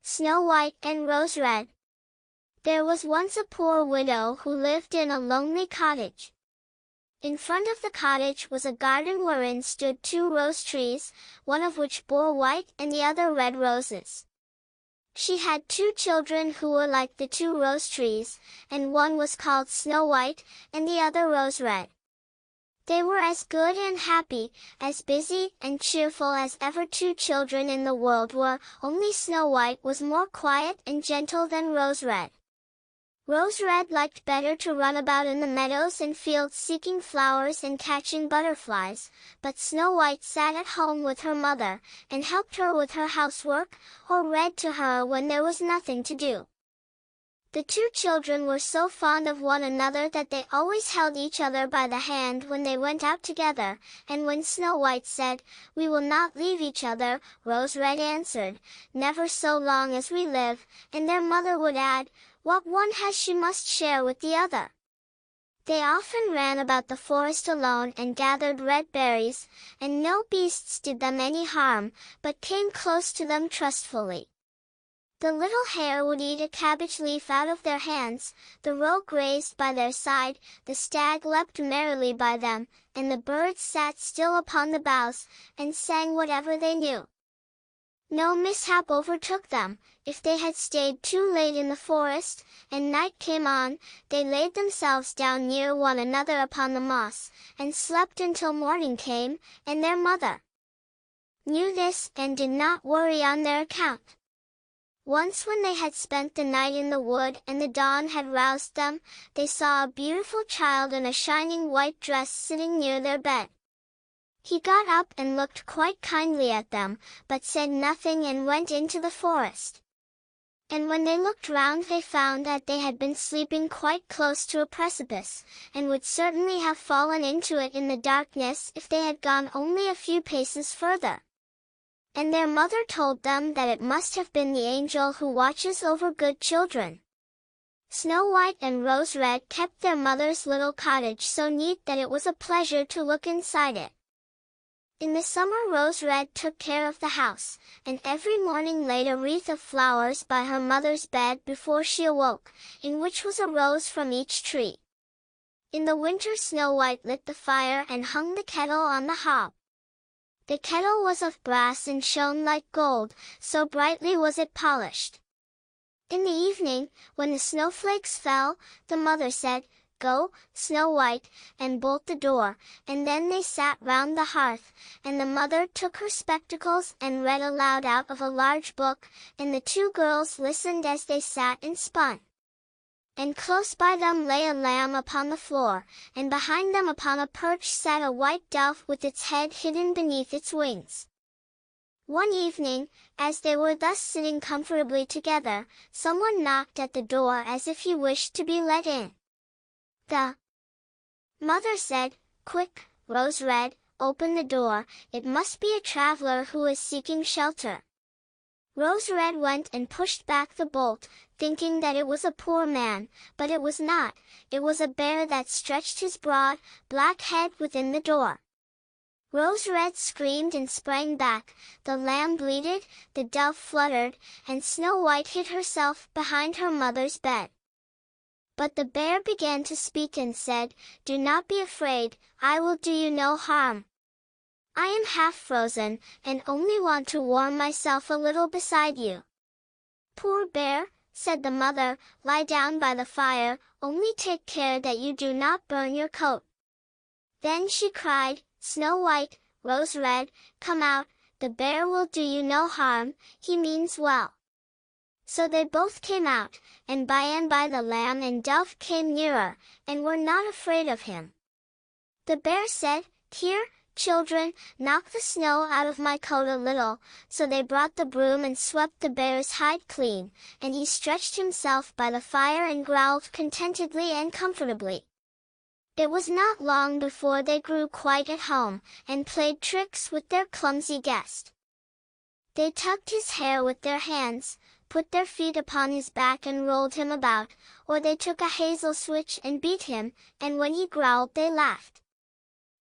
Snow White and Rose Red. There was once a poor widow who lived in a lonely cottage. In front of the cottage was a garden wherein stood two rose trees, one of which bore white and the other red roses. She had two children who were like the two rose trees, and one was called Snow White, and the other Rose Red. They were as good and happy, as busy and cheerful as ever two children in the world were, only Snow White was more quiet and gentle than Rose Red. Rose Red liked better to run about in the meadows and fields seeking flowers and catching butterflies, but Snow White sat at home with her mother, and helped her with her housework, or read to her when there was nothing to do. The two children were so fond of one another that they always held each other by the hand when they went out together, and when Snow White said, "We will not leave each other," Rose Red answered, "Never so long as we live," and their mother would add, "What one has she must share with the other." They often ran about the forest alone and gathered red berries, and no beasts did them any harm, but came close to them trustfully. The little hare would eat a cabbage leaf out of their hands, the roe grazed by their side, the stag leapt merrily by them, and the birds sat still upon the boughs, and sang whatever they knew. No mishap overtook them. If they had stayed too late in the forest, and night came on, they laid themselves down near one another upon the moss, and slept until morning came, and their mother knew this and did not worry on their account. Once when they had spent the night in the wood and the dawn had roused them, they saw a beautiful child in a shining white dress sitting near their bed. He got up and looked quite kindly at them, but said nothing and went into the forest. And when they looked round they found that they had been sleeping quite close to a precipice, and would certainly have fallen into it in the darkness if they had gone only a few paces further. And their mother told them that it must have been the angel who watches over good children. Snow White and Rose Red kept their mother's little cottage so neat that it was a pleasure to look inside it. In the summer Rose Red took care of the house, and every morning laid a wreath of flowers by her mother's bed before she awoke, in which was a rose from each tree. In the winter Snow White lit the fire and hung the kettle on the hob. The kettle was of brass and shone like gold, so brightly was it polished. In the evening, when the snowflakes fell, the mother said, "Go, Snow White, and bolt the door," and then they sat round the hearth, and the mother took her spectacles and read aloud out of a large book, and the two girls listened as they sat and spun. And close by them lay a lamb upon the floor, and behind them upon a perch sat a white dove with its head hidden beneath its wings. One evening, as they were thus sitting comfortably together, someone knocked at the door as if he wished to be let in. The mother said, "Quick, Rose Red, open the door, it must be a traveler who is seeking shelter." Rose Red went and pushed back the bolt, thinking that it was a poor man, but it was not, it was a bear that stretched his broad, black head within the door. Rose Red screamed and sprang back, the lamb bleated, the dove fluttered, and Snow White hid herself behind her mother's bed. But the bear began to speak and said, "Do not be afraid, I will do you no harm. I am half frozen, and only want to warm myself a little beside you." "Poor bear," said the mother, "lie down by the fire, only take care that you do not burn your coat." Then she cried, "Snow White, Rose Red, come out, the bear will do you no harm, he means well." So they both came out, and by the lamb and dove came nearer, and were not afraid of him. The bear said, "Here, children, knock the snow out of my coat a little," so they brought the broom and swept the bear's hide clean, and he stretched himself by the fire and growled contentedly and comfortably. It was not long before they grew quite at home, and played tricks with their clumsy guest. They tugged his hair with their hands, put their feet upon his back and rolled him about, or they took a hazel switch and beat him, and when he growled they laughed.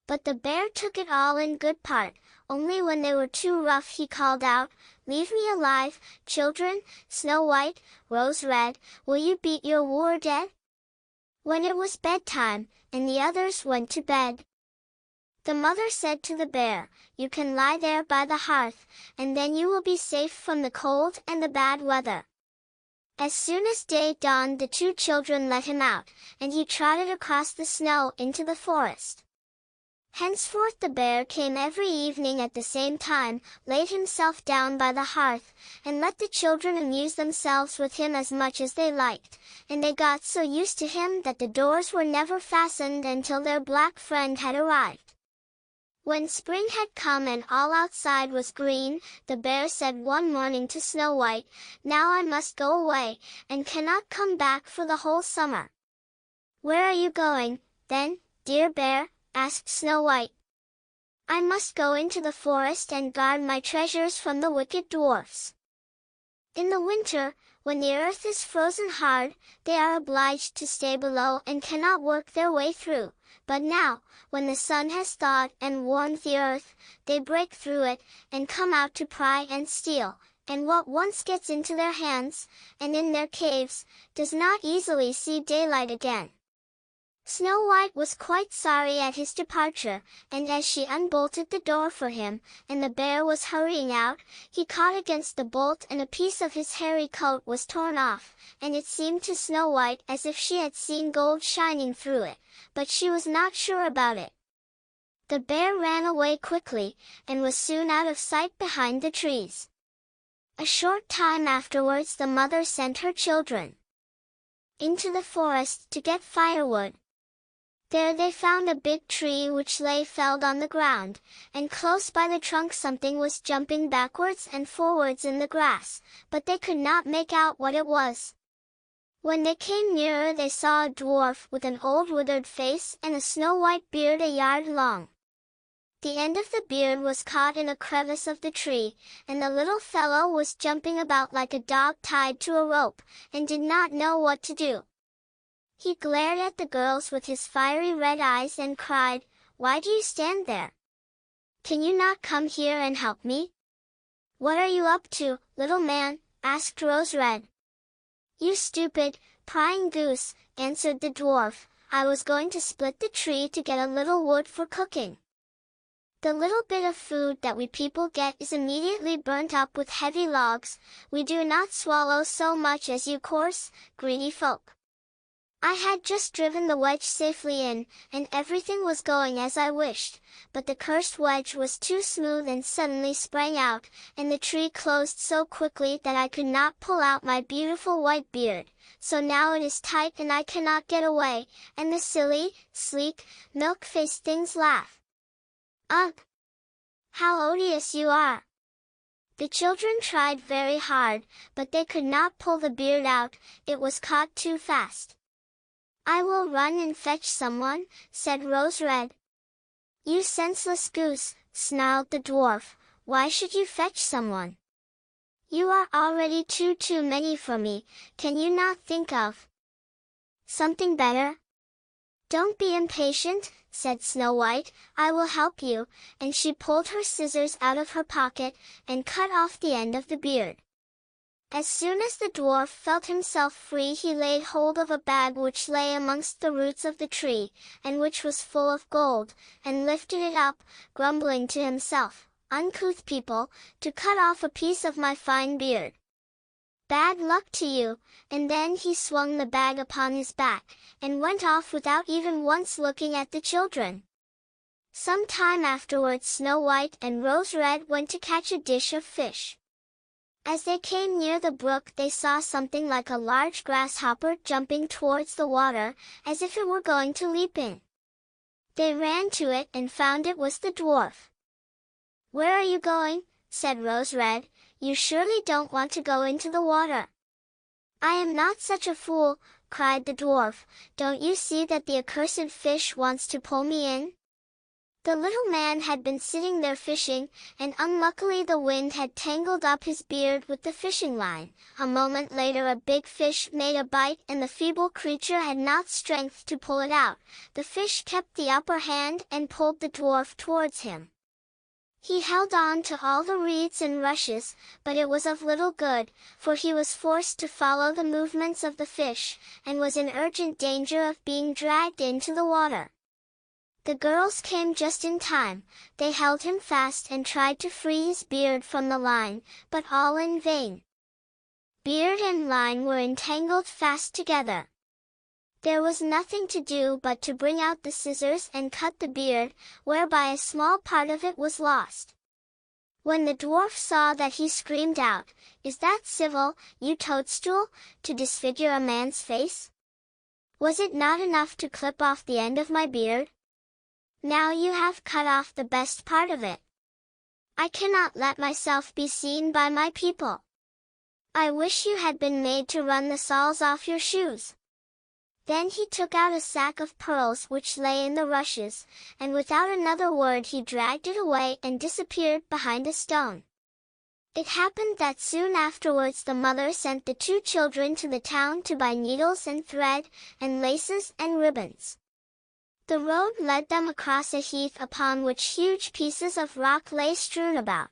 But the bear took it all in good part, only when they were too rough he called out, "Leave me alive, children, Snow White, Rose Red, will you beat your wooer dead?" When it was bedtime, and the others went to bed, the mother said to the bear, "You can lie there by the hearth, and then you will be safe from the cold and the bad weather." As soon as day dawned the two children let him out, and he trotted across the snow into the forest. Henceforth the bear came every evening at the same time, laid himself down by the hearth, and let the children amuse themselves with him as much as they liked, and they got so used to him that the doors were never fastened until their black friend had arrived. When spring had come and all outside was green, the bear said one morning to Snow White, "Now I must go away, and cannot come back for the whole summer." "Where are you going, then, dear bear?" asked Snow White. "I must go into the forest and guard my treasures from the wicked dwarfs. In the winter, when the earth is frozen hard, they are obliged to stay below and cannot work their way through. But now, when the sun has thawed and warmed the earth, they break through it, and come out to pry and steal, and what once gets into their hands, and in their caves, does not easily see daylight again." Snow White was quite sorry at his departure, and as she unbolted the door for him, and the bear was hurrying out, he caught against the bolt and a piece of his hairy coat was torn off, and it seemed to Snow White as if she had seen gold shining through it, but she was not sure about it. The bear ran away quickly, and was soon out of sight behind the trees. A short time afterwards the mother sent her children into the forest to get firewood. There they found a big tree which lay felled on the ground, and close by the trunk something was jumping backwards and forwards in the grass, but they could not make out what it was. When they came nearer they saw a dwarf with an old withered face and a snow-white beard a yard long. The end of the beard was caught in a crevice of the tree, and the little fellow was jumping about like a dog tied to a rope, and did not know what to do. He glared at the girls with his fiery red eyes and cried, "Why do you stand there? Can you not come here and help me?" "What are you up to, little man?" asked Rose Red. "You stupid, prying goose," answered the dwarf, "I was going to split the tree to get a little wood for cooking. The little bit of food that we people get is immediately burnt up with heavy logs. We do not swallow so much as you coarse, greedy folk. I had just driven the wedge safely in, and everything was going as I wished, but the cursed wedge was too smooth and suddenly sprang out, and the tree closed so quickly that I could not pull out my beautiful white beard, so now it is tight and I cannot get away," and the silly, sleek, milk-faced things laugh. "Ugh! How odious you are!" The children tried very hard, but they could not pull the beard out, it was caught too fast. "I will run and fetch someone," said Rose Red. "You senseless goose," snarled the dwarf, "why should you fetch someone? You are already too many for me, can you not think of something better?" "Don't be impatient," said Snow White, "I will help you," and she pulled her scissors out of her pocket, and cut off the end of the beard. As soon as the dwarf felt himself free he laid hold of a bag which lay amongst the roots of the tree, and which was full of gold, and lifted it up, grumbling to himself, "Uncouth people, to cut off a piece of my fine beard! Bad luck to you," and then he swung the bag upon his back, and went off without even once looking at the children. Some time afterwards Snow White and Rose Red went to catch a dish of fish. As they came near the brook they saw something like a large grasshopper jumping towards the water, as if it were going to leap in. They ran to it and found it was the dwarf. "Where are you going?" said Rose Red. "You surely don't want to go into the water." "I am not such a fool," cried the dwarf. "Don't you see that the accursed fish wants to pull me in?" The little man had been sitting there fishing, and unluckily the wind had tangled up his beard with the fishing line. A moment later a big fish made a bite and the feeble creature had not strength to pull it out. The fish kept the upper hand and pulled the dwarf towards him. He held on to all the reeds and rushes, but it was of little good, for he was forced to follow the movements of the fish, and was in urgent danger of being dragged into the water. The girls came just in time. They held him fast and tried to free his beard from the line, but all in vain. Beard and line were entangled fast together. There was nothing to do but to bring out the scissors and cut the beard, whereby a small part of it was lost. When the dwarf saw that, he screamed out, "Is that civil, you toadstool, to disfigure a man's face? Was it not enough to clip off the end of my beard? Now you have cut off the best part of it. I cannot let myself be seen by my people. I wish you had been made to run the soles off your shoes." Then he took out a sack of pearls which lay in the rushes, and without another word he dragged it away and disappeared behind a stone. It happened that soon afterwards the mother sent the two children to the town to buy needles and thread, and laces and ribbons. The road led them across a heath upon which huge pieces of rock lay strewn about.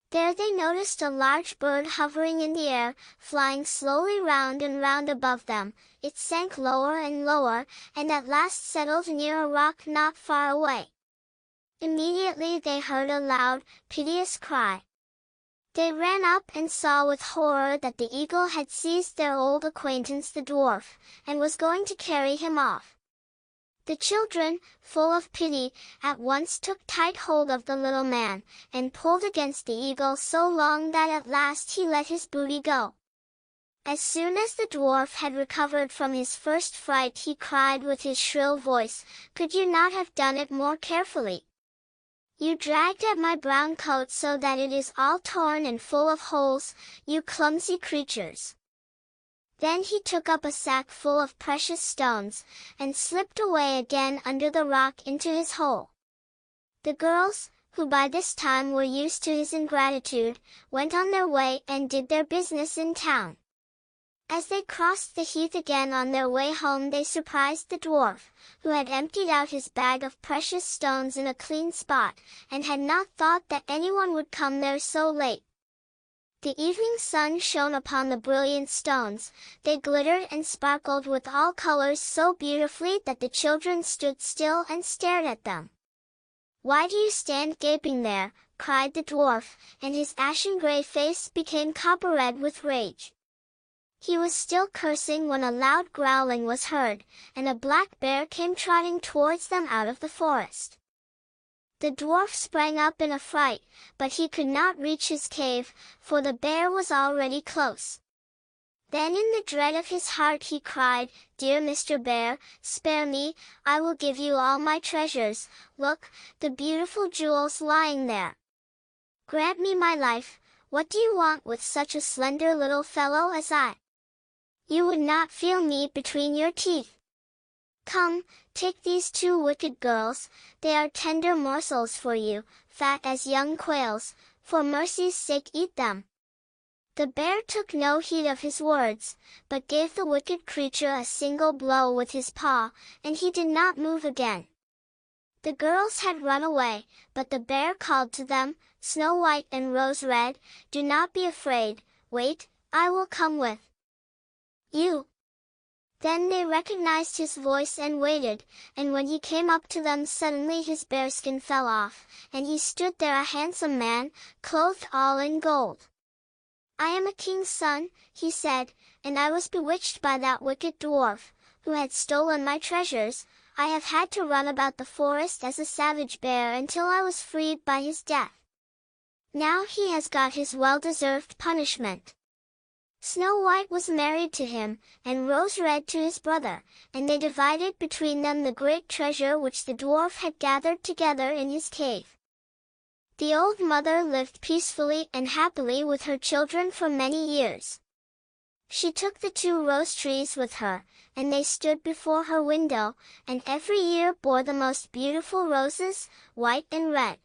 There they noticed a large bird hovering in the air, flying slowly round and round above them. It sank lower and lower, and at last settled near a rock not far away. Immediately they heard a loud, piteous cry. They ran up and saw with horror that the eagle had seized their old acquaintance the dwarf, and was going to carry him off. The children, full of pity, at once took tight hold of the little man, and pulled against the eagle so long that at last he let his booty go. As soon as the dwarf had recovered from his first fright, he cried with his shrill voice, "Could you not have done it more carefully? You dragged at my brown coat so that it is all torn and full of holes, you clumsy creatures." Then he took up a sack full of precious stones, and slipped away again under the rock into his hole. The girls, who by this time were used to his ingratitude, went on their way and did their business in town. As they crossed the heath again on their way home, they surprised the dwarf, who had emptied out his bag of precious stones in a clean spot, and had not thought that anyone would come there so late. The evening sun shone upon the brilliant stones. They glittered and sparkled with all colors so beautifully that the children stood still and stared at them. "Why do you stand gaping there?" cried the dwarf, and his ashen-gray face became copper-red with rage. He was still cursing when a loud growling was heard, and a black bear came trotting towards them out of the forest. The dwarf sprang up in a fright, but he could not reach his cave, for the bear was already close. Then in the dread of his heart he cried, "Dear Mr. Bear, spare me, I will give you all my treasures. Look, the beautiful jewels lying there. Grant me my life. What do you want with such a slender little fellow as I? You would not feel me between your teeth. Come, take these two wicked girls, they are tender morsels for you, fat as young quails, for mercy's sake eat them." The bear took no heed of his words, but gave the wicked creature a single blow with his paw, and he did not move again. The girls had run away, but the bear called to them, "Snow White and Rose Red, do not be afraid, wait, I will come with you." Then they recognized his voice and waited, and when he came up to them suddenly his bearskin fell off, and he stood there a handsome man, clothed all in gold. "I am a king's son," he said, "and I was bewitched by that wicked dwarf, who had stolen my treasures. I have had to run about the forest as a savage bear until I was freed by his death. Now he has got his well-deserved punishment." Snow White was married to him, and Rose Red to his brother, and they divided between them the great treasure which the dwarf had gathered together in his cave. The old mother lived peacefully and happily with her children for many years. She took the 2 rose trees with her, and they stood before her window, and every year bore the most beautiful roses, white and red.